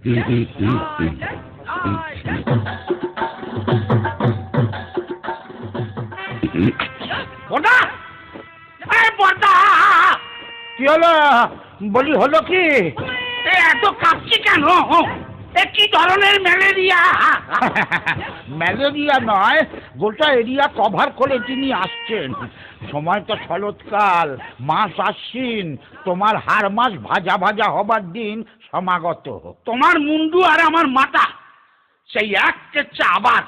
কি হলো বলি, হলো কি? এত কাঁপছি কেন? কি ধরনের ম্যালেরিয়া? ম্যালেরিয়া নয়, গোটা এরিয়া কভার করে তিনি আসছেন। সময় তো শরৎকাল, মাস আশ্বিন, তোমার হাড় মাস ভাজা ভাজা হবার দিন সমাগত। তোমার মুন্ডু আর আমার মাথা সেই এক কেচ্ছা আবার।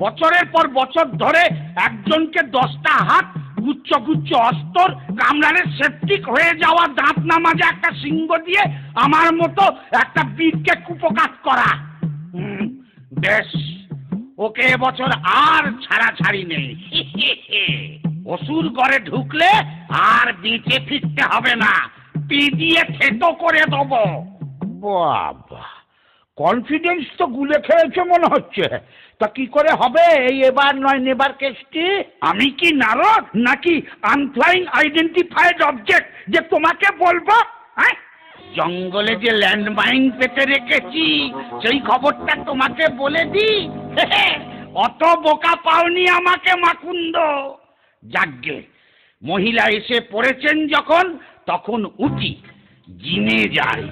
বছরের পর বছর ধরে একজনকে 10টা হাত, গুচ্ছ গুচ্ছ অস্তর, কামড়ালে সেপটিক হয়ে যাওয়া দাঁত না মাজা একটা সিংহ দিয়ে আমার মতো একটা বীরকে কুপকাত করা। বেশ, ওকে এবছর আর ছাড়াছাড়ি নেই। অসুর ঘরে ঢুকলে আর বেঁচে ফিরতে হবে না, পি দিয়ে থেতো করে দেবো। বাবা, কনফিডেন্স তো গুলে খেয়েছে মনে হচ্ছে। তা কি করে হবে এই এবার নয় নেবার কেসটি? আমি কি নারদ নাকি আনফ্লাইং আইডেন্টিফাইড অবজেক্ট যে তোমাকে বলবো? হ্যাঁ, জঙ্গলে যে ল্যান্ডমাইন পেতে রেখেছি সেই খবরটা তোমাকে বলে দি। অত বোকা পাওনি আমাকে মাকুন্দ। যাগ্গে, মহিলা এসে পড়েছেন যখন, তখন উঠি, জিমে যাই,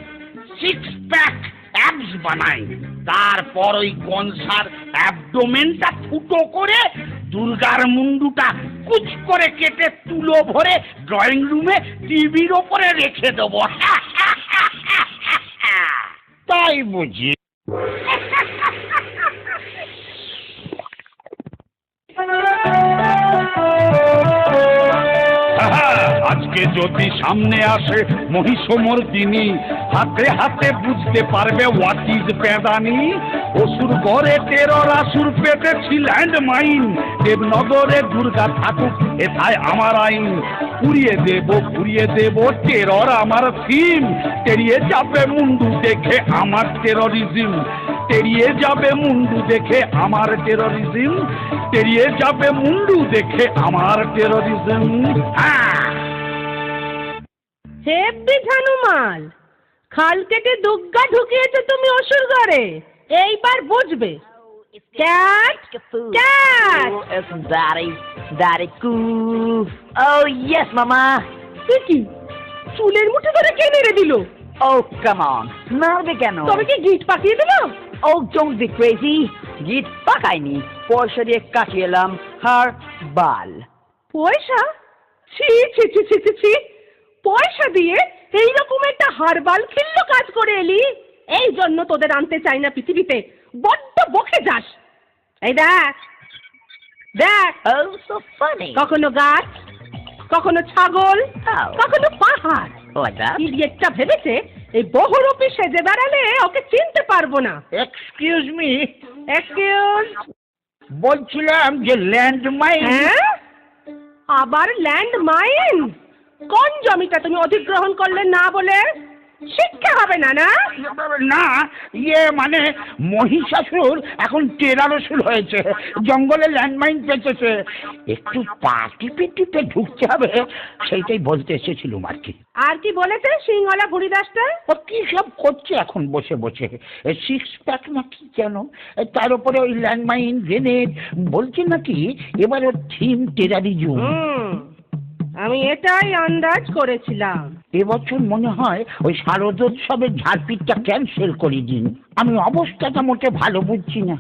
6 প্যাক অ্যাবস বানাই, তারপর ওই কনসার অ্যাবডোমেনটা ফুটো করে দুর্গার মুন্ডুটা কুচ করে কেটে তুলো ভরে ড্রয়িং রুমে টিভির ওপরে রেখে দেবো। তাই বুঝি? আজকে যদি সামনে আসে মহিষমর্দিনী, হাতে হাতে বুঝতে পারবে হোয়াট ইজ পেদানি। অসুর ঘরে টেরর আসুর পেতেছি ল্যান্ডমাইন, দেবনগরে দুর্গা থাকুক এথায় আমার আইন। পুড়িয়ে দেব টেরর আমার থিম, তেড়িয়ে যাবে মুন্ডু দেখে আমার টেররিজম। তেড়িয়ে যাবে মুন্ডু দেখে আমার টেররিজম, তেড়িয়ে যাবে মুন্ডু দেখে আমার টেররিজম। হেব্বি ঝানুমাল, খাল কেটে দুগ্গা ঢুকিয়েছো তুমি অসুর ঘরে, এইবার বুঝবে। Cat cat, It's Daddy Coo. Oh yes, Mama. কি চুলের মুঠি ধরে কে মেরে দিল? Oh come on, মারবে কেন? তবে কি গিট পাকিয়ে দিল? Oh don't be crazy. গিট পাকাইনি, পয়সা দিয়ে কাটিয়ে এলাম হার বাল। পয়সা? ছি ছি ছি ছি ছি ছি, পয়সা দিয়ে এইরকম একটা হারবাল খিল্ল কাজ করে এলি? এই জন্য তোদের আনতে চাই না পৃথিবীতে, বড্ড বকে যাস। এই দেখ দেখ, Oh so funny. কখনো গাছ, কখনো ছাগল, Oh. কখনো পাহাড়। Like that? ইডিয়েটটা ভেবেছে এই বহুরূপী সেজে বেড়ালে ওকে চিনতে পারবো না। Excuse me, excuse? বলছিলাম যে ল্যান্ডমাইন। হ্যাঁ, আবার ল্যান্ড মাইন? কোন জমিটা তুমি অধিগ্রহণ করলে না বলে? শিক্ষা হবে না না? না, মানে মহিষাসুর এখন টেরারসুর হয়েছে, জঙ্গলে ল্যান্ডমাইন পেতেছে, একটু পা টিপে টিপে ঢুকতে হবে, সেইটাই বলতে এসেছিলাম আর কি। আর কি বলেছে সিংহলা বুড়িদাসটা? ও কি সব করছে এখন বসে বসে, 6 প্যাক না কি যেন, তার উপরে ওই ল্যান্ডমাইন গ্রেনেড, বলছে নাকি এবার ওর থিম টেরারিজম। আমি এটাই আন্দাজ করেছিলাম। এবছর মনে হয় ওই শারদোৎসবের ঝাড়পিটটা ক্যান্সেল করে দিন, আমি অবস্থাটা মোটে ভালো বুঝছি না।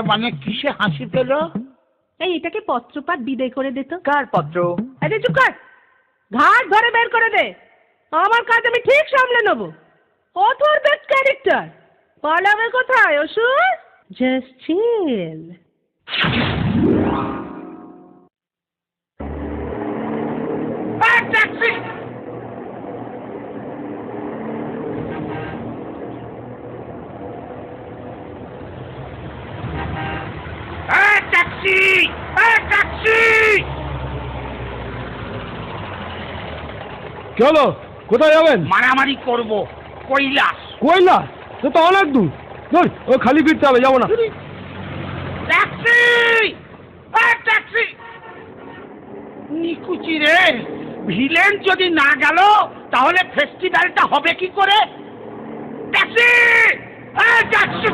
মানে কিসে হাসি পেল? এই এটাকে পত্রপাঠ বিদায় করে দে তো। কার পত্র? আরে চুপ কর, ঘাট ধরে বের করে দে, আমার কাজ আমি ঠিক সামলে নেবো। অথর বেস্ট ক্যারেক্টার, পালাবে কোথায় অসুর? Just chill. Taxi! Taxi! Taxi! কি হলো, কোথায় যাবেন? মারামারি করব, কৈলাস। কৈলাস? সে তো অনেক দূর, ও খালি ফিরতে হবে, যাবো না। ট্যাক্সি! ট্যাক্সি! নিকুচি রে, ভিলেন যদি না গেল তাহলে ফেস্টিভ্যালটা হবে কি করে? ট্যাক্সি! এই ট্যাক্সি!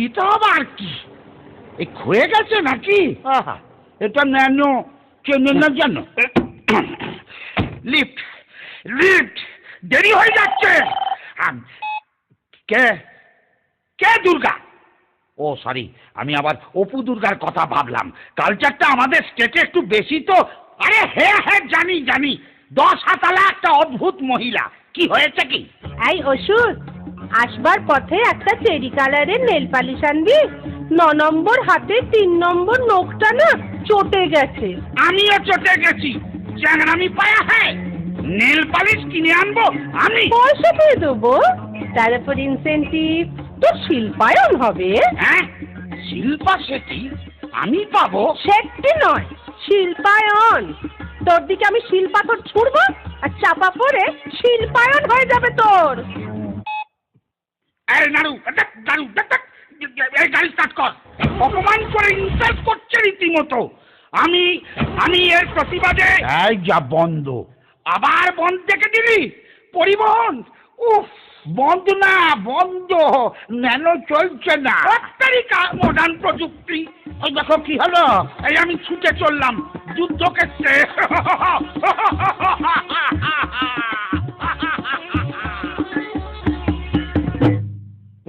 এটা আবার কি? এই ক্ষয়ে গেছে নাকি? আহা, এটা ন্যানো চেনে না জানো? লিফট লিফট দেরি হয়ে যাচ্ছে। কে কে দুর্গা? ও সরি, আমি আবার অপু দুর্গার কথা ভাবলাম। কালচারটা আমাদের স্টেটে একটু বেশি তো। আরে হ্যাঁ হ্যাঁ জানি জানি, 10 হাতালা একটা অদ্ভুত মহিলা। কি হয়েছে কি? এই ওষুধ, আসবার পথে একটা চেরি কালারের নেল পালিশ আনবি। 9 নম্বর হাতে 3 নম্বর নখটা না চটে গেছে। আমিও চটে গেছি। চ্যাংড়ামি পায়া হ্যাঁ, নেল পালিশ কিনে আনবো আমি? পয়সা দিয়ে দেবো, তার উপর ইনসেন্টিভ। তোর শিল্পায়ন হবে। হ্যাঁ, শিল্পা শেঠি আমি পাবো? সেটি নয়, শিল্পায়ন। তোর দিকে আমি শিলপাথর ছুড়বো আর চাপা পড়ে শিল্পায়ন হয়ে যাবে তোর। এই নাড়ু নাড়ু, এই গাড়ি স্টার্ট কর। অপমান করে ইনসাল্ট করছে রীতিমতো। আমি আমি এর প্রতিবাদে। এই যা বন্ধ। আবার বন্ধ দেখে দিলি? পরিবহন উফ, বন্ধ না, বন্ধ। ন্যানো চলছে না। তারিকা মডার্ন প্রযুক্তি। ওই দেখো কি হলো। এই আমি ছুটে চললাম যুদ্ধক্ষেত্রে।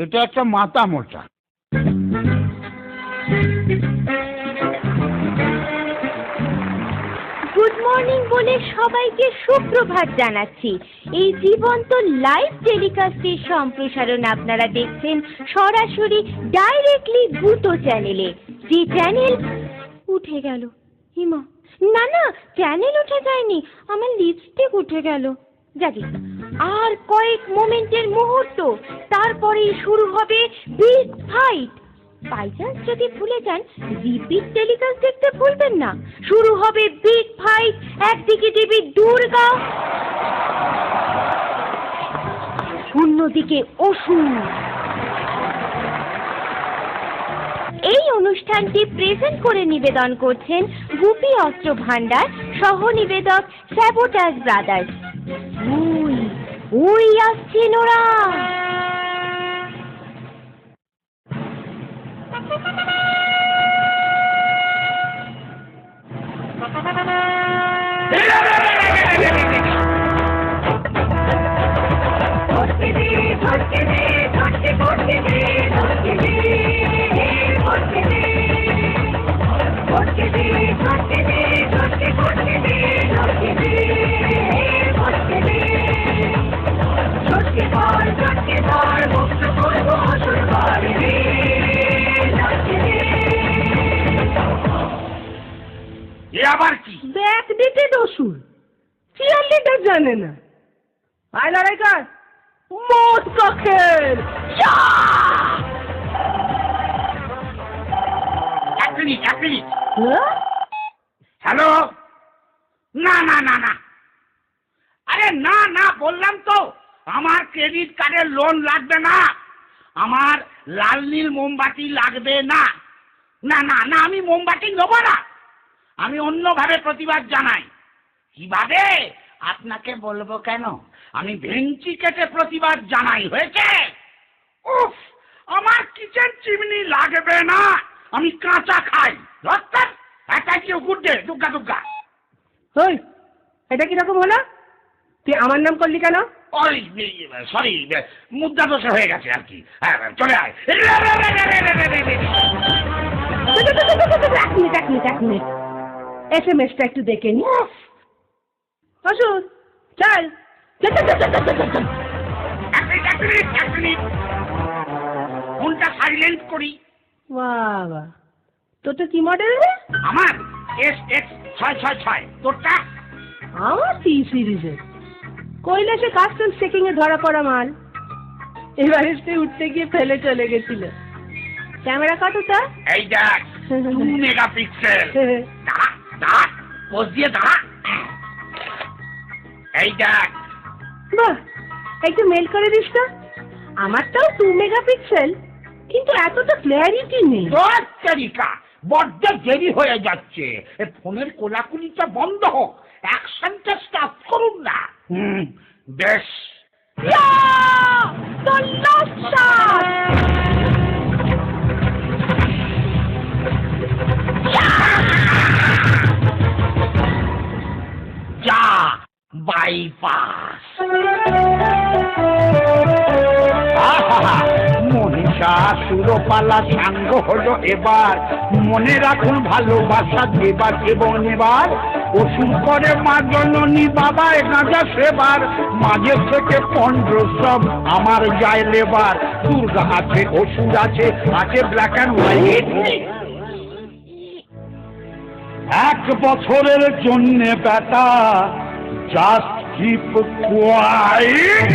এটা একটা মাথা মোটা। গুড মর্নিং বলে সবাইকে সুপ্রভাত জানাচ্ছি। এই জীবন্ত লাইভ টেলিকাস্টের সম্প্রসারণ আপনারা দেখছেন সরাসরি ডাইরেক্টলি ভূতো চ্যানেলে। যে চ্যানেল উঠে গেল। হিমা, না না, চ্যানেল উঠে যায়নি, আমার লিপস্টিক উঠে গেল। যাকে আর কয়েক মোমেন্টের মুহূর্ত, তারপরেই শুরু হবে বিগ ফাইট। বাই চান্স যদি ভুলে যান, রিপিট টেলিকাস্ট দেখতে ভুলবেন না। শুরু হবে বিগ ফাইট। একদিকে দেবী দুর্গা, অন্যদিকে অসুর। এই অনুষ্ঠানটি প্রেজেন্ট করে নিবেদন করছেন গুপি অস্ত্র ভান্ডার, সহ নিবেদক স্যাবোটাজ ব্রাদার্স। ওই ওই আসছেন ওরা। এ আবার কি? ব্যাক ডেটেড ওষুধ, চিয়ারলিডার জানে না। আয় লড়াই কর, মদ কখের। এক মিনিট। হ্যালো? না না না না, আরে না না বললাম তো, আমার ক্রেডিট কার্ডের লোন লাগবে না। আমার লাল নীল মোমবাতি লাগবে না। না না না, আমি মোমবাতি নেবো না। আমি অন্যভাবে প্রতিবাদ জানাই। কিভাবে আপনাকে বলবো কেন? আমি ভেঞ্চি কেটে প্রতিবাদ জানাই। হয়েছে? উফ, আমার কিচেন চিমনি লাগবে না, আমি কাঁচা খাই। রক্তার একটা কি গুড্ডে দুগ্গা দুগ্গা। ওই, এটা কিরকম হলো? তুই আমার নাম করলি কেন? ওই সরি, মুদ্রা দোষে হয়ে গেছে আর কি। হ্যাঁ, চলে আয়। এক মিনিট, SMS-টা একটু দেখে নি। ওষুধ চল। এক মিনিট, ফোনটা সাইলেন্ট করি। বাবা, তোরটা কি মডেল রে? আমার SX666। তোরটা? আমার T সিরিজের কৈলাসে কাস্টমস চেকিং এ ধরা পড়া মাল। এভারেস্টে উঠতে গিয়ে ফেলে চলে গেছিল। ক্যামেরা কতটা? এই দেখ, 2 মেগাপিক্সেল। দাঁড়া, পোজ দিয়ে দাঁড়া। এই দেখ। বাহ, একটু মেল করে দিস তো। আমারটাও 2 মেগাপিক্সেল, কিন্তু এতটা ক্ল্যারিটি নেই। তোর তরিকা বড্ড দেরি হয়ে যাচ্ছে। এ ফোনের কোলাকুলিটা বন্ধ হোক, অ্যাকশনটা স্টার্ট করুন না। বেশ। The last shot! যা বাইপাস। মনীষা সুরপালা সাঙ্গ হলো এবার, মনে রাখুন ভালোবাসা দেবার এবং নেবার। ওষুধ করে মা জননী বাবা গাঁজা সেবার, মাঝে থেকে 15 সব আমার যায় লেবার। দুর্গা আছে, ওষুধ আছে, আছে ব্ল্যাক অ্যান্ড হোয়াইট। 1 বছরের জন্যে বেটা জাস্ট কিপ কোয়াইট।